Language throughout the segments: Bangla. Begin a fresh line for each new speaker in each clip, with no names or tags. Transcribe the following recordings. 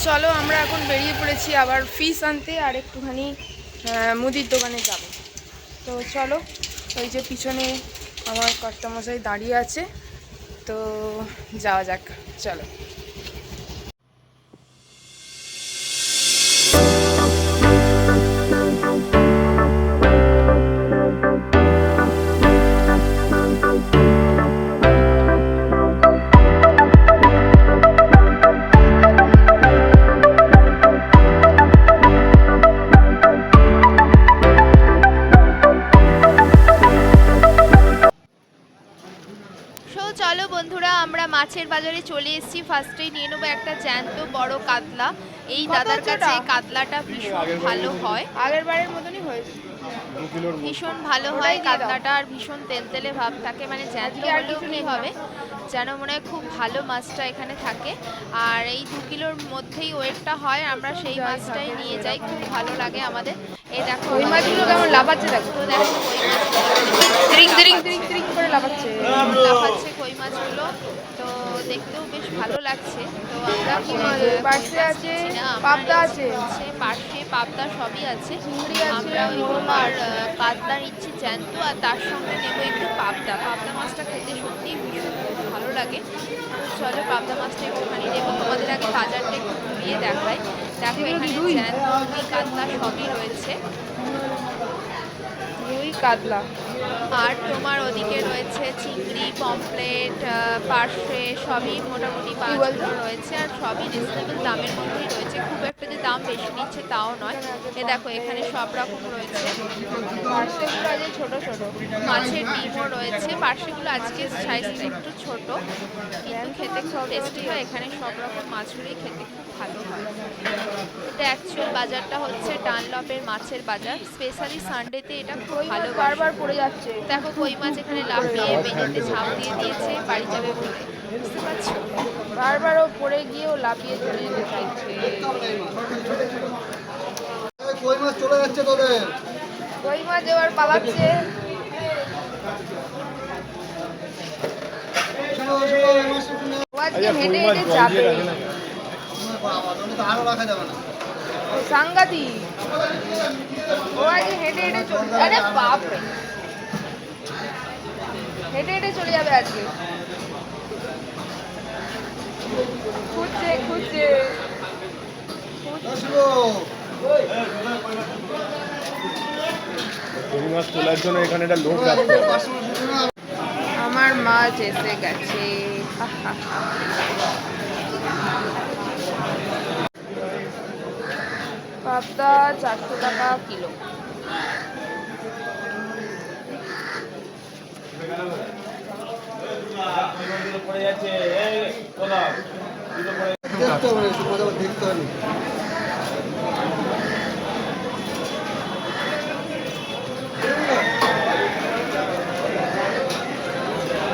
চলো আমরা এখন বেরিয়ে পড়েছি আবার ফিশ আনতে আর একটুখানি মুদির দোকানে যাব। তো চলো, ওই যে পিছনে আমার কর্তামশাই দাঁড়িয়ে আছে, তো যাওয়া যাক, চলো।
চলো বন্ধুরা, আমরা মাছের বাজারে চলে এসেছি। ফার্স্টেই নিয়ে নেবো একটা জ্যান্ত বড় কাতলা। এই দাদার কাছে কাতলাটা ভীষণ ভালো হয়,
আগের বারের মতনই হয়েছে,
ভীষণ ভালো হয় কাতলাটা, আর ভীষণ তেলতেলে ভাব থাকে, মানে জ্যান্ত হলেও কি হবে যেন মনে হয় খুব ভালো মাছটা এখানে থাকে। আর এই 2 কিলোর মধ্যেই ওয়েটটা হয়, আমরা সেই মাছটাই নিয়ে যাই, খুব ভালো লাগে আমাদের। এই দেখো
ওই মাছগুলো কেমন লাফাচ্ছে, দেখো
তো দেখো কই মাছগুলো লাফাচ্ছে কই মাছগুলো, তো দেখতেও বেশ ভালো লাগছে। তো আমরা
পাশে আছে পাবদা, আছে
পার্শে পাবদা সবই আছে। আমরা ওই তোমার কাতলা নিচ্ছি জ্যান্ত, আর তার সঙ্গে নেবো একটু পাবদা। পাবদা মাছটা খেতে সত্যিই ভীষণ ভালো লাগে। তো চলো পাবদা মাছটা একটুখানি নেবো। তোমাদের আগে বাজারটা একটু ঘুরিয়ে দেখাই। দেখো এখানে জ্যান্ত রুই কাতলা সবই রয়েছে,
রুই কাতলা।
আর তোমার ওদিকে রয়েছে চিংড়ি, পমফ্লেট, পার্শে সবই মোটামুটি মাছগুলো রয়েছে, আর সবই রিজনেবল দামের মধ্যেই রয়েছে, খুব একটা যে দাম বেশি নিচ্ছে তাও নয়। এ দেখো এখানে সব রকম রয়েছে,
ছোট ছোট
মাছের ডিমও রয়েছে। পার্শেগুলো আজকে সাইজটা একটু ছোট, কিন্তু খেতে খুব টেস্টি হয়। এখানে সব রকম মাছগুলোই খেতে খুব ভালো হয়। এটা অ্যাকচুয়াল বাজারটা হচ্ছে ডানলপের মাছের বাজার, স্পেশালি সানডেতে এটা খুব ভালো।
বারবার পড়ে যাচ্ছে,
দেখো কই মাছ এখানে লাফিয়ে মেঝেতে ঝাঁপ দিয়ে দিয়েছে বাড়ি যাবে বলে, বুঝতে পারছো?
বারবার ও পড়ে গিয়ে ও লাফিয়ে চলে যেতে চাইছে।
কই মাছ চলে যাচ্ছে তোদের,
কই মাছ এবার পালাচ্ছে। হেঁটে হেঁটে যাবে,
আরো রাখা যাবে না,
সাংঘাতিক। ও আজকে হেঁটে হেঁটে চলে, আরে বাপ রে, হেঁটে হেঁটে চলে যাবে আজকে। খুঁজছে খুঁজছে
মাছ তোলার জন্য এখানে একটা লোক যাচ্ছে।
আমার মাছ এসে গেছে। পাবদা 400 টাকা কিলো।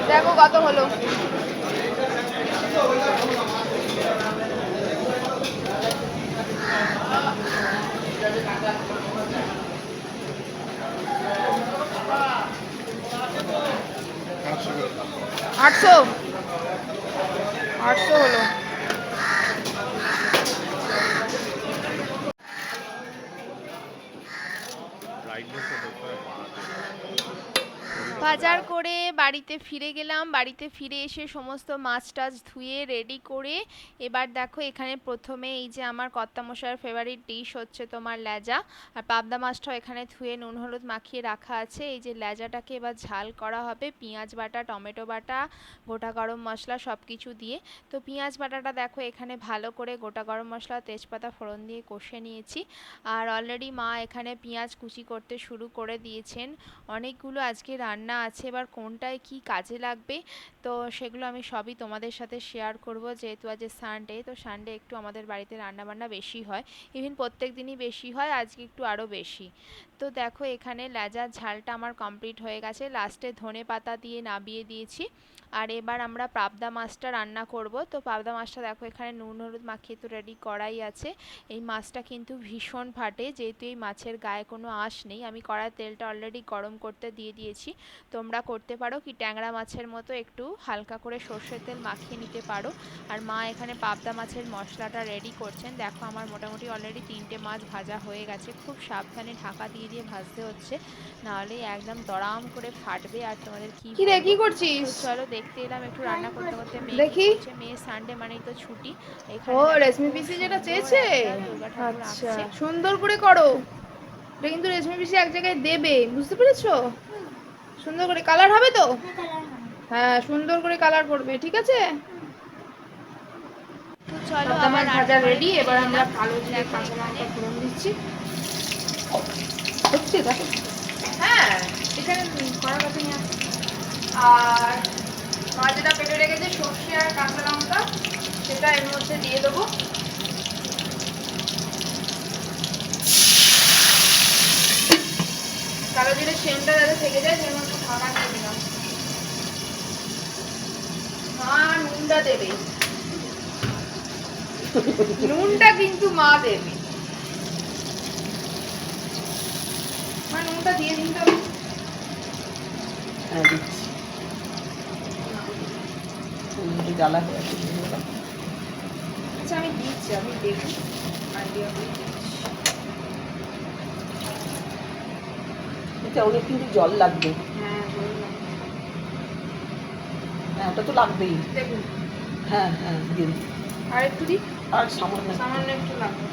দেখো কত হলো, আটশো হলো।
বাজার করে বাড়িতে ফিরে গেলাম। বাড়িতে ফিরে এসে সমস্ত মাছ টাছ ধুয়ে রেডি করে এবার দেখো এখানে প্রথমে এই যে আমার কর্তামশাইয়ের ফেভারিট ডিশ হচ্ছে তোমার ল্যাজা, আর পাবদা মাছটাও এখানে ধুয়ে নুন হলুদ মাখিয়ে রাখা আছে। এই যে ল্যাজাটাকে এবার ঝাল করা হবে পেঁয়াজ বাটা, টমেটো বাটা, গোটা গরম মশলা সব কিছু দিয়ে। তো পেঁয়াজ বাটাটা দেখো এখানে ভালো করে গোটা গরম মশলা তেজপাতা ফোড়ন দিয়ে কষে নিয়েছি, আর অলরেডি মা এখানে পেঁয়াজ কুচি করতে শুরু করে দিয়েছেন। অনেকগুলো আজকে রান্না আছে, এবার কোনটায় কি কাজে লাগবে তো সেগুলো আমি সবই তোমাদের সাথে শেয়ার করব। যেহেতু আজ সানডে, তো সানডে একটু আমাদের বাড়িতে রান্নাবান্না বেশি হয়, ইভেন প্রত্যেক দিনই বেশি হয়, আজকে একটু আরও বেশি। তো দেখো এখানে লেজার ঝালটা আমার কমপ্লিট হয়ে গেছে, লাস্টে ধনে পাতা দিয়ে নামিয়ে দিয়েছি। আর এবার আমরা পাবদা মাছটা রান্না করব। তো পাবদা মাছটা দেখো এখানে নুন হলুদ মাখিয়ে তো রেডি করাই আছে। এই মাছটা কিন্তু ভীষণ ফাটে, যেহেতু এই মাছের গায়ে কোনো আঁশ নেই। আমি কড়াই তেলটা অলরেডি গরম করতে দিয়ে দিয়েছি। তোমরা করতে পারো কি ট্যাংরা মাছের মতো একটু হালকা করে সর্ষের তেল মাখিয়ে নিতে পারো। আর মা এখানে পাবদা মাছের মশলাটা রেডি করছেন। দেখো আমার মোটামুটি অলরেডি 3টে মাছ ভাজা হয়ে গেছে। খুব সাবধানে ঢাকা দিয়ে দিয়ে ভাজতে হচ্ছে, নাহলে একদম দড়াম করে ফাটবে। আর তোমাদের কি
কি রে, কি
বলবো। তো
করছিস?
চলো দেখতে এলাম একটু রান্না করতে করতে মেয়ে কি
দেখি।
করছে। মেয়ে সানডে মানেই তো ছুটি।
ও,
এখানে দেখো
রেশমি
খুব
পিসি যেটা
সুন্দর
চেয়েছে।
একটা দুর্গা ঠাকুর
আচ্ছা,
আঁকছে।
সুন্দর করে করো। এটা কিন্তু রেশমি পিসি এক জায়গায় দেবে, বুঝতে পেরেছো? সুন্দর করে কালার হবে তো? হ্যাঁ, সুন্দর করে কালার করবে, ঠিক আছে?
তো চলো
পাবদা
আবার
মাছ ভাজা
রান্নাঘরে
রেডি।
ফিরে
এবার আমরা
এলাম।
কালো জিরে
দেখো
কাঁচা
এখানে
লঙ্কা ফোড়ন দিচ্ছি। হচ্ছে দেখো। হ্যাঁ, এখানে কড়া কাছে নিয়ে আসো। আর মা যেটা কেটে রেখেছে সর্ষে আর কাঁচা লঙ্কা, সেটা এর মধ্যে দিয়ে দেবো। কালো জিরে সেন্টটা যাতে থেকে যায় সেজন্য একটু ঢাকা দিয়ে দিলাম। মা নুনটা দেবে, নুনটা কিন্তু মা দেবে। মা নুনটা দিয়ে দিন তো।
হ্যাঁ দিচ্ছি। জ্বালা হয়ে আছে।
আচ্ছা আমি দিচ্ছি, আমি দেখি আইডিয়া করে দিচ্ছি।
এতে অনেক কিন্তু জল লাগবে।
হ্যাঁ বললাম,
হ্যাঁ ওটা তো লাগবেই।
দেখুন
হ্যাঁ হ্যাঁ দিন।
আর একটু দিই,
আর সামান্য একটু।
সামান্য একটু লাগবে।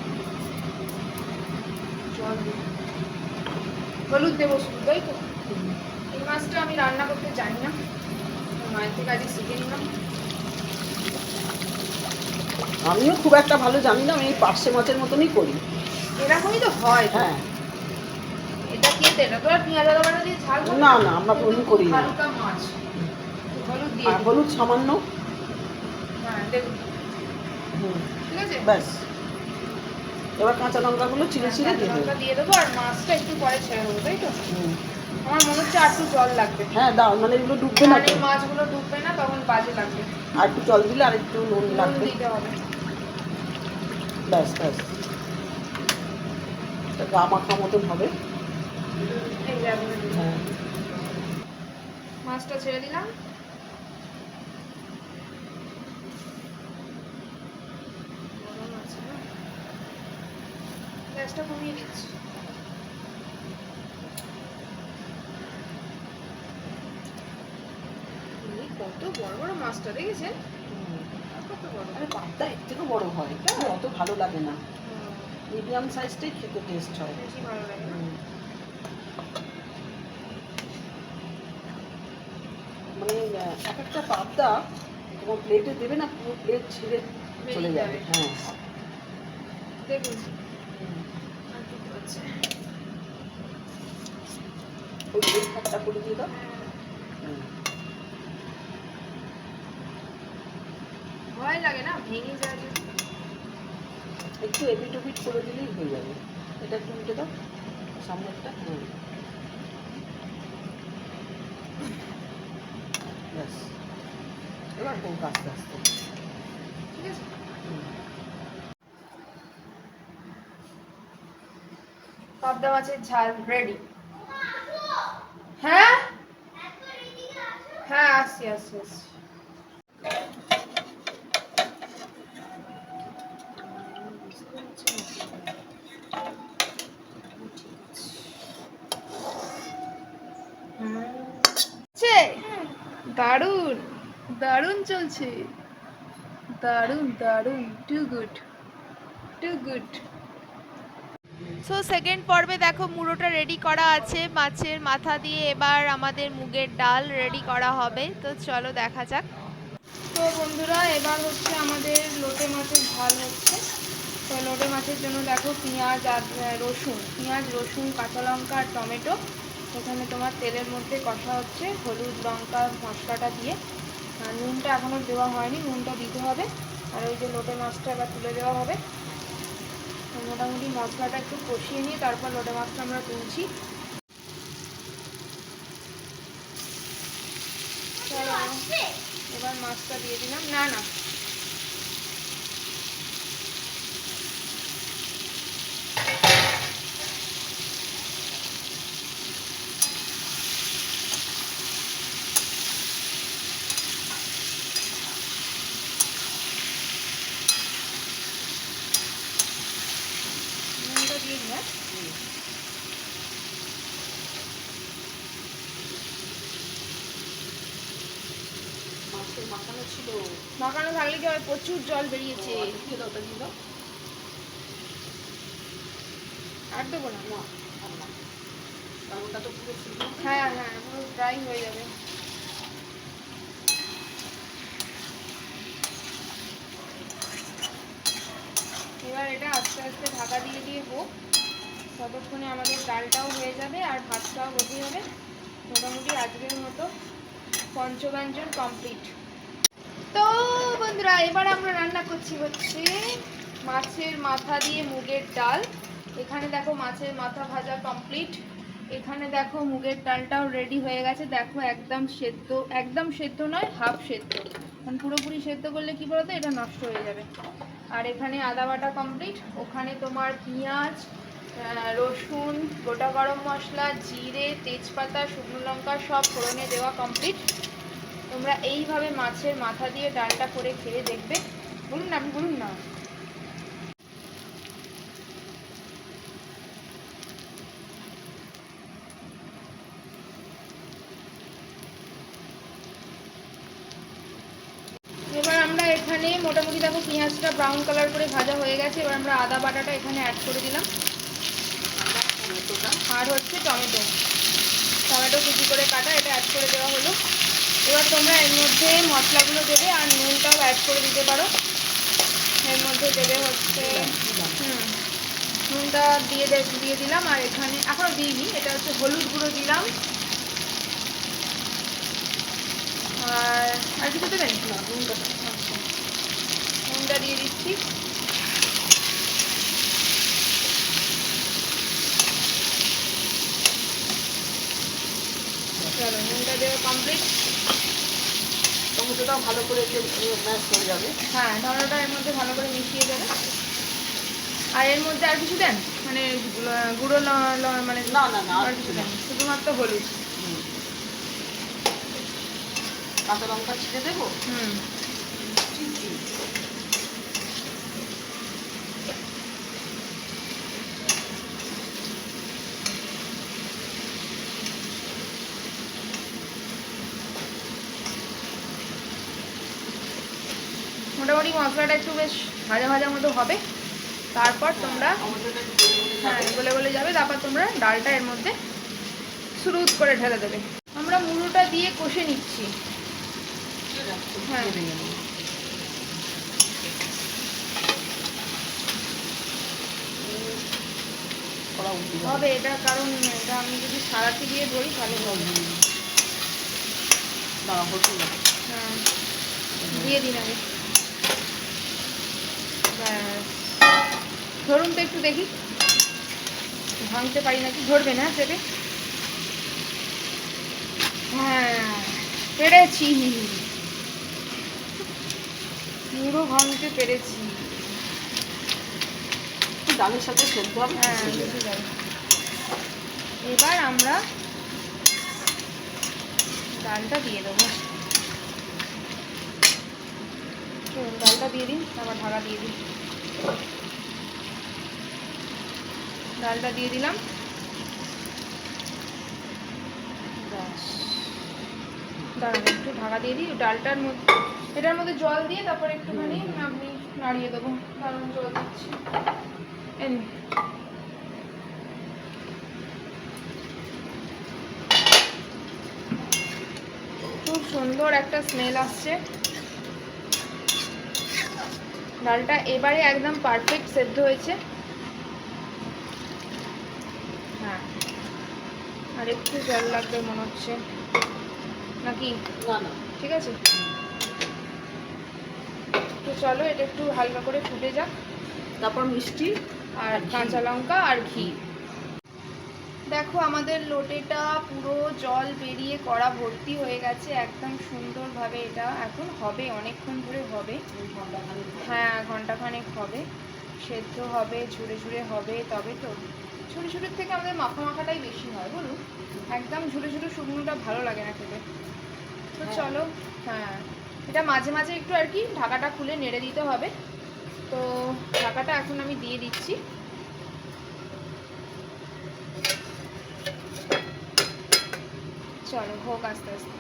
জল দিই, হলুদ দেবো শুধু, তাই তো?
হুম।
এই মাছটা আমি রান্না করতে জানি না, মায়ের থেকে আজকে শিখে নিলাম।
আমিও খুব একটা ভালো জানি না, আমি এই পার্শে মাছের মতনই করি।
এরকমই তো হয়।
হ্যাঁ
এটা কি, এটা তো আর পেঁয়াজ আদা বাটা দিয়ে ঝাল করে
না না আমরা
কিন্তু
কোনোদিন করি না।
হালকা মাছ, হলুদ দিয়ে
আর
দিই।
হলুদ সামান্য।
হ্যাঁ দেখুন,
হুম
ঠিক আছে।
ব্যাস। এবার কাঁচা লঙ্কাগুলো চিড়ে চিড়ে দিয়ে দেবো।
লঙ্কা দিয়ে দেবো আর মাছটা একটু পরে ছেড়ে দেবো, তাই তো?
হুম।
আমার মনে হচ্ছে আর একটু জল লাগবে,
হ্যাঁ দাও, মানে এগুলো ডুববে না
মানে
তো।
মাছগুলো ডুববে না, তখন বাজে লাগবে।
আর একটু জল দিলে আর একটু নুন
নুন
লাগবে।
দিতে হবে।
ব্যাস ব্যাস। এটা গা মাখা মতন হবে।
এই যে এখন দিলাম।
হ্যাঁ
মাছটা ছেড়ে দিলাম। গরম আছে না? গ্যাসটা কমিয়ে দিচ্ছি। এই কত বড় বড় মাছটা দেখেছেন?
হুম।
কত বড়।
আরে পাবদা এর থেকেও বড় হয়, কিন্তু অত ভালো লাগে না। মিডিয়াম সাইজটাই খেতে টেস্ট হয়।
বেশি ভালো লাগে না?
মানে এক একটা পাবদা তোমার প্লেটে দেবে না, পুরো প্লেট ছিঁড়ে চলে
বেরিয়ে
যাবে।
যাবে।
হ্যাঁ
দেখুন আর কি করছে।
ওই প্লেট খাটটা করে দিয়ে দাও। হুম।
ভয় লাগে না ভেঙে যায় যদি।
একটু এপিট ওপিট করে দিলেই হয়ে যাবে। এটা একটু উল্টে দাও সামনেরটা। হুম ব্যাস। এবার হোক আস্তে আস্তে।
ঠিক আছে,
হুম।
পাবদা মাছের ঝাল রেডি। হ্যাঁ হ্যাঁ আসছি আসছি আসছি। দারুণ দারুণ চলছে, দারুণ দারুণ, too good too good.
So second পর্বে দেখো মুড়োটা রেডি করা আছে মাছের মাথা দিয়ে। এবার আমাদের মুগের ডাল রেডি করা হবে। তো চলো দেখা যাক।
তো বন্ধুরা এবার হচ্ছে আমাদের লোটে মাছের ঝাল হচ্ছে। তো লোটে মাছের জন্য দেখো পেঁয়াজ আর রসুন, পেঁয়াজ রসুন কাঁচা লঙ্কা আর টমেটো এখানে তোমার তেলের মধ্যে কষা হচ্ছে হলুদ লঙ্কা মশলাটা দিয়ে। আর নুনটা এখনও দেওয়া হয়নি, নুনটা দিতে হবে। আর ওই যে লোটে মাছটা এবার তুলে দেওয়া হবে। মোটামুটি মশলাটা একটু কষিয়ে নিয়ে তারপর লোটে মাছটা আমরা তুলছি। চলো এবার মাছটা দিয়ে দিলাম। না না নুনটা দিয়ে দিই। হ্যাঁ
মাছের মাখানো ছিল।
মাখানো থাকলে কি হয়, প্রচুর জল বেরিয়েছে।
দিয়ে দাও, ওটা দিয়ে দাও।
আর দেবো না।
না, আর না। কারণ ওটা তো পুরো শুকনো।
হ্যাঁ হ্যাঁ পুরো ড্রাই হয়ে যাবে। এবার এটা আস্তে আস্তে ঢাকা দিয়ে দিয়ে হোক, ততক্ষণে আমাদের ডালটাও হয়ে যাবে আর ভাতটাও বসে যাবে। মোটামুটি আজকের মতো পঞ্চব্যঞ্জন কমপ্লিট। তো বন্ধুরা এবার আমরা রান্না করছি হচ্ছে মাছের মাথা দিয়ে মুগের ডাল। এখানে দেখো মাছের মাথা ভাজা কমপ্লিট, এখানে দেখো মুগের ডালটাও রেডি হয়ে গেছে। দেখো একদম সেদ্ধ, একদম সেদ্ধ নয়, হাফ সেদ্ধ, কারণ পুরোপুরি সেদ্ধ করলে কি বলতো এটা নষ্ট হয়ে যাবে। আর এখানে আদা বাটা কমপ্লিট, ওখানে তোমার পেঁয়াজ, রসুন, গোটা গরম মশলা, জিরে, তেজপাতা, শুকনো লঙ্কা সব ফোড়নে দেওয়া কমপ্লিট। তোমরা এইভাবে মাছের মাথা দিয়ে ডালটা করে খেয়ে দেখবে। বলুন না, আপনি বলুন না। এবার আমরা এখানে মোটামুটি দেখো পেঁয়াজটা ব্রাউন কালার করে ভাজা হয়ে গেছে। এবার আমরা আদা বাটাটা এখানে অ্যাড করে দিলাম, আর হচ্ছে টমেটো, টমেটো কুচি করে কাটা, এটা অ্যাড করে দেওয়া হলো। এবার তোমরা এর মধ্যে মশলাগুলো দেবে আর নুনটাও অ্যাড করে দিতে পারো। এর মধ্যে দেবে হচ্ছে নুনটা দিয়ে দিলাম, আর এখানে এখনও দিইনি, এটা হচ্ছে হলুদ গুঁড়ো দিলাম। আর কিছু দেবেন না, নুনটা দিয়ে দিচ্ছি। চলো নুনটা দেওয়া কমপ্লিট।
টমেটোটাও ভালো করে ম্যাশ হয়ে যাবে।
হ্যাঁ টমেটোটা এর মধ্যে ভালো করে মিশিয়ে দেবে। আর এর মধ্যে আর কিছু দেন, মানে গুঁড়ো মানে
না না না,
আর কিছু দেন, শুধুমাত্র হলুদ।
কাঁচা লঙ্কা ছিঁড়ে দেবো।
মোটামুটি মশলাটা একটু বেশ ভাজা ভাজা মতো হবে, তারপর তোমরা হ্যাঁ গলে গলে যাবে, তারপর তোমরা ডালটা এর মধ্যে স্মুথ করে ঢেলে দেবে। আমরা মুড়োটা দিয়ে কষে নিচ্ছি। হ্যাঁ হবে এটা, কারণ এটা আমি যদি সারাতে দিয়ে ধরি তাহলে হবে। হ্যাঁ দিয়ে দিন আগে। ধরুন তো একটু দেখি, ভাঙতে পারি নাকি, ধরবে না চেপে। হ্যাঁ পেরেছি, পুরো ভাঙতে পেরেছি।
ডালের সাথে সেদ্ধ হবে।
হ্যাঁ বুঝে যাবে। এবার আমরা ডালটা দিয়ে দেবো। ডালটা দিয়ে দিন, তারপর ঢাকা দিয়ে দিন। ডালটা দিয়ে দিলাম, দাঁড়ান একটু ঢাকা দিয়ে দিই। ডালটার মধ্যে এটার মধ্যে জল দিয়ে তারপর একটুখানি আপনি নাড়িয়ে দেবো। কারণ জল দিচ্ছি। খুব সুন্দর একটা স্মেল আসছে। ডালটা এবারে একদম পারফেক্ট সেদ্ধ হয়েছে। হ্যাঁ আর একটু জল লাগবে মনে হচ্ছে নাকি?
না না
ঠিক আছে, তো চলো এটা একটু হালকা করে ফুটে যাক,
তারপর মিষ্টি
আর কাঁচা লঙ্কা আর ঘি।
দেখো আমাদের লোটেটা পুরো জল বেরিয়ে কড়া ভর্তি হয়ে গেছে, একদম সুন্দরভাবে এটা এখন হবে, অনেকক্ষণ ধরে হবে। হ্যাঁ, ঘন্টাখানেক হবে, সেদ্ধ হবে, ঝুড়ে ঝুড়ে হবে, তবে তো ঝুড়ে ঝুড়ের থেকে আমাদের মাখা মাখাটাই বেশি হয় বলুন। একদম ঝুড়ে ঝুড়ে শুকনোটা ভালো লাগে না খেতে। তো চলো, হ্যাঁ, এটা মাঝে মাঝে একটু আর কি ঢাকাটা খুলে নেড়ে দিতে হবে। তো ঢাকাটা এখন আমি দিয়ে দিচ্ছি। চলো হোক আস্তে আস্তে।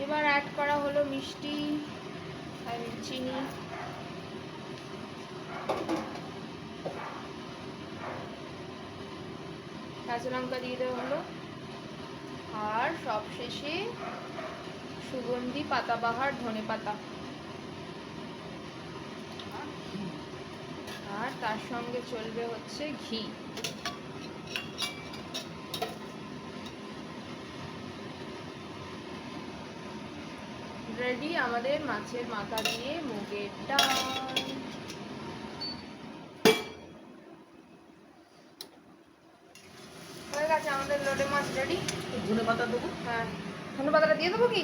এবার অ্যাড করা হলো মিষ্টি আর চিনি, কাঁচা লঙ্কা দিয়ে দেওয়া হলো, আর সবশেষে সুগন্ধি পাতাবাহার ধনে পাতা, আর তার সঙ্গে চলবে হচ্ছে ঘি। রেডি আমাদের মাছের মাথা দিয়ে মুগের ডাল। হয়ে গেছে আমাদের লোটে মাছ রেডি।
ধনে পাতা দেবো?
হ্যাঁ, ধনে পাতাটা দিয়ে দেবো কি?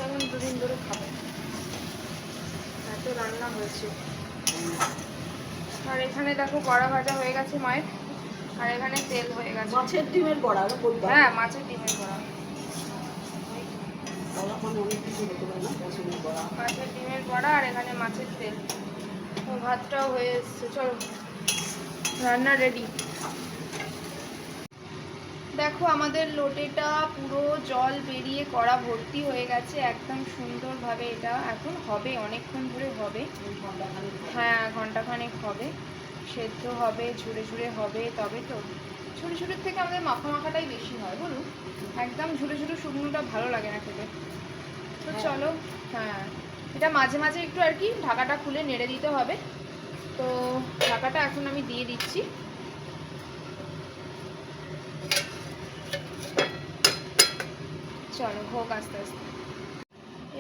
এখন দুদিন ধরে খাবো, এত রান্না হয়েছে। আর এখানে দেখো বড়া ভাজা হয়ে গেছে মায়ের, আর এখানে তেল হয়ে গেছে।
মাছের ডিমের বড়া বলবা?
হ্যাঁ, মাছের ডিমের বড়া।
অনেক কিছু হতে পারে না, পছন্দের বড়া।
মাছের ডিমের বড়া আর এখানে মাছের তেল। ও ভাতটাও হয়ে এসছে, চলো রান্না রেডি। দেখো আমাদের লোটেটা পুরো জল বেরিয়ে কড়া ভর্তি হয়ে গেছে, একদম সুন্দরভাবে এটা এখন হবে, অনেকক্ষণ ধরে হবে। হ্যাঁ, ঘন্টাখানেক হবে, সেদ্ধ হবে, ঝুড়ে ঝুড়ে হবে, তবে তো ঝুড়ে ঝুড়ের থেকে আমাদের মাখা মাখাটাই বেশি হয় বলুন। একদম ঝুড়ে ঝুড়ে শুকনোটা ভালো লাগে না খেতে। তো চলো, হ্যাঁ, এটা মাঝে মাঝে একটু আর কি ঢাকাটা খুলে নেড়ে দিতে হবে। তো ঢাকাটা এখন আমি দিয়ে দিচ্ছি। চলো হোক আস্তে আস্তে।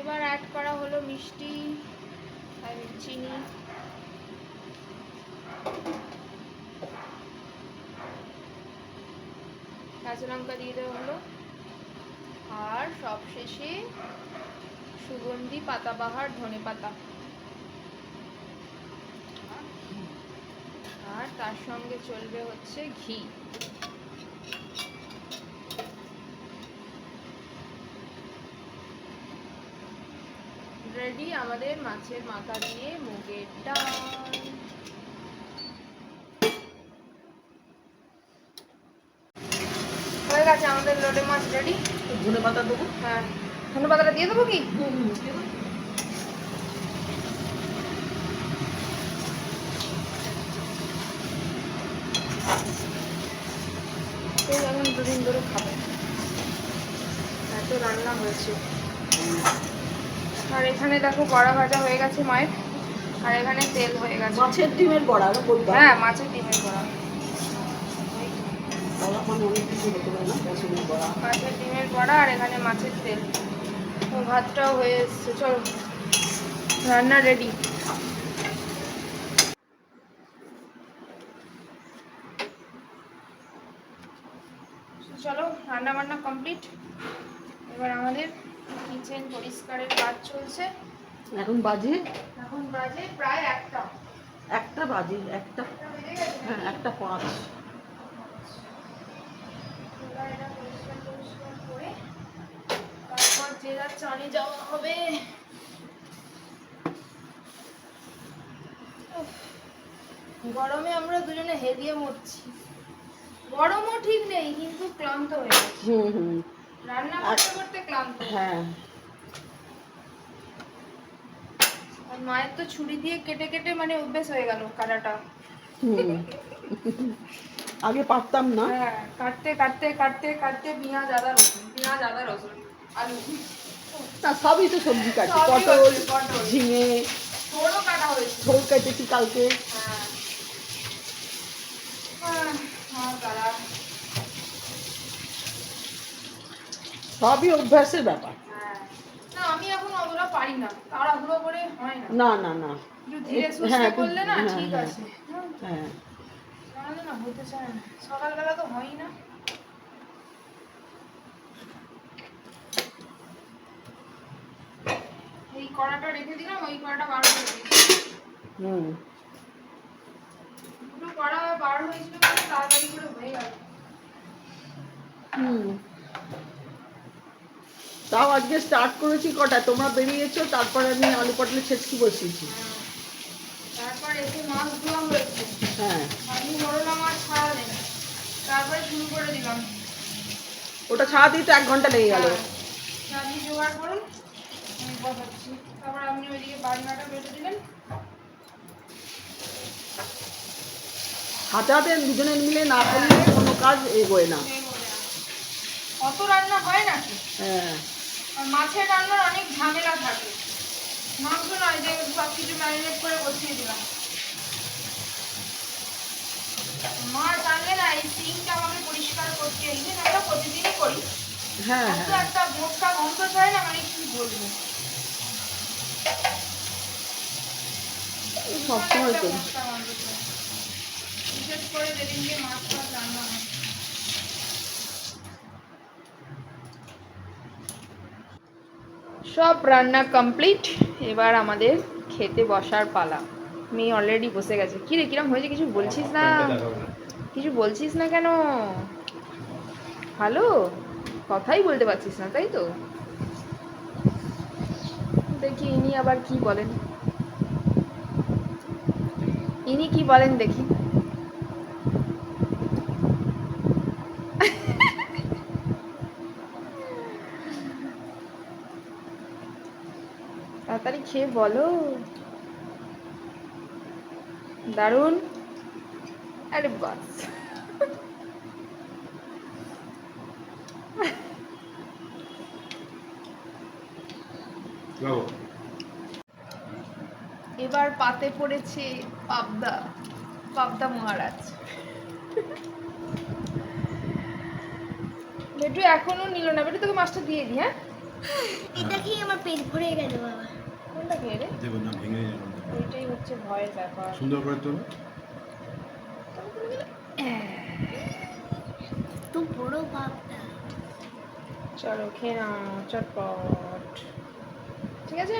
এবার অ্যাড করা হলো মিষ্টি আর চিনি, কাঁচা লঙ্কা দিয়ে দেওয়া হলো, আর সবশেষে সুগন্ধি পাতাবাহার ধনে পাতা, আর তার সঙ্গে চলবে হচ্ছে ঘি। রেডি আমাদের মাছের মাথা দিয়ে মুগের ডাল। হয়ে গেছে আমাদের লোটে মাছ রেডি।
ধনে পাতা দেবো?
হ্যাঁ, ধনে পাতাটা দিয়ে দেবো কি? এখন দুদিন ধরে খাবো, এত রান্না হয়েছে। আর এখানে দেখো বড়া ভাজা হয়ে গেছে মায়ের, আর এখানে তেল হয়ে গেছে।
মাছের ডিমের বড়া বলবা?
হ্যাঁ, মাছের ডিমের বড়া।
অনেক কিছু হতে পারে না, পছন্দের বড়া।
মাছের ডিমের বড়া আর এখানে মাছের তেল। ও ভাতটাও হয়ে এসছে, চলো রান্না রেডি। চলো রান্না বান্না কমপ্লিট। এবার আমাদের কিচেন পরিষ্কারের কাজ চলছে।
এখন বাজে
প্রায় একটা
বাজে, একটা, হ্যাঁ, 1:05।
এটা পরিষ্কার করে তারপর যে যার চানে যাওয়া হবে। গরমে আমরা দুজনে হেলিয়ে মরছি, গরমও ঠিক নেই কিন্তু ক্লান্ত হয়ে গেছি। রান্না করতে করতে ক্লান্ত।
হ্যাঁ,
আর মায়ের তো ছুরি দিয়ে কেটে কেটে মানে অভ্যেস হয়ে গেল কাটাটা।
আগে পারতাম না।
হ্যাঁ, কাটতে কাটতে কাটতে কাটতে পেঁয়াজ আদা রসুন আলু,
না, সবই তো সবজি কাটি,
সবই
পটল,
হচ্ছে, পটল।
ঝিঙে,
ঝোলও কাটা হয়েছে।
ঝোল কেটেছি কালকে।
হ্যাঁ,
সবই অভ্যাসের ব্যাপার।
না আমি এখন
পারি না, তাড়াহুড়ো করে হয় না।
না না না,
একটু ধীরে
হ্যাঁ,
সুস্থে
একটু-
করলে না
হ্যাঁ,
ঠিক
হ্যাঁ,
আছে।
হ্যাঁ।
নাহলে না হতে চায় না, সকালবেলা তো হয়ই না। এই কড়াটা রেখে দিলাম, ওই কড়াটা বার করে দিয়েছি।
হুম।
দুটো কড়া বার হয়েছিল বলে তাড়াতাড়ি করে হয়ে গেল।
হুম। তাও আজকে স্টার্ট করেছি কটা, তোমরা বেরিয়েছো, তারপরে আমি আলু পটলের ছেচকি বসিয়েছি।
তারপর এসে মাছ ধোয়া হয়েছে,
হ্যাঁ,
আমি মরলা মাছ ছাড়ালেন, তারপরে শুরু করে দিলাম।
ওটা ছাড়া দিতে 1 ঘন্টা লেগে গেল।
আপনি জোগাড় করুন, আমি বসাচ্ছি। তারপর আপনি ওইদিকে বাটনাটা বেটে দিলেন।
হাতে হাতে দুজনে মিলে না করলে কোনো কাজ এগোয় না।
অত রান্না হয় নাকি?
হ্যাঁ,
আর মাছের রান্নার অনেক ঝামেলা থাকে, মাংস নয় যে সব কিছু ম্যারিনেট করে বসিয়ে দিলাম। মাছ আনলে না এই সিঙ্কটা আমাকে পরিষ্কার করতে, এই যে আমরা প্রতিদিনই করি,
হ্যাঁ,
এত
হ্যাঁ,
একটা মোটকা গন্ধ হয় না, মানে কি বলবো,
সবসময় তো।
মোটকা গন্ধ হয়। বিশেষ করে যেদিনকে মাছ ফাছ রান্না হয়। সব রান্না কমপ্লিট, এবার আমাদের খেতে বসার পালা। মেয়ে অলরেডি বসে গেছে। কি রে, কিরম হয়েছে কিছু বলছিস না? কিছু বলছিস না কেন? ভালো, কথাই বলতে পারছিস না তাই তো? দেখি ইনি আবার কি বলেন, ইনি কি বলেন দেখি। তাড়াতাড়ি খেয়ে বলো। দারুণ, আরে বাস। এবার পাতে পড়েছে পাবদা, পাবদা মহারাজ। বেটু এখনো নিল না, বেটু তোকে মাছটা দিয়ে দি। হ্যাঁ,
এটা খেয়ে আমার পেট ভরে গেল বাবা।
কোনটা খেয়ে রে?
দেখুন না ভেঙে যাবে।
ওইটাই হচ্ছে ভয়ের ব্যাপার।
সুন্দর করে তো
তো বড় ভাবটা।
চলো খেয়ে নাও চটপট, ঠিক আছে।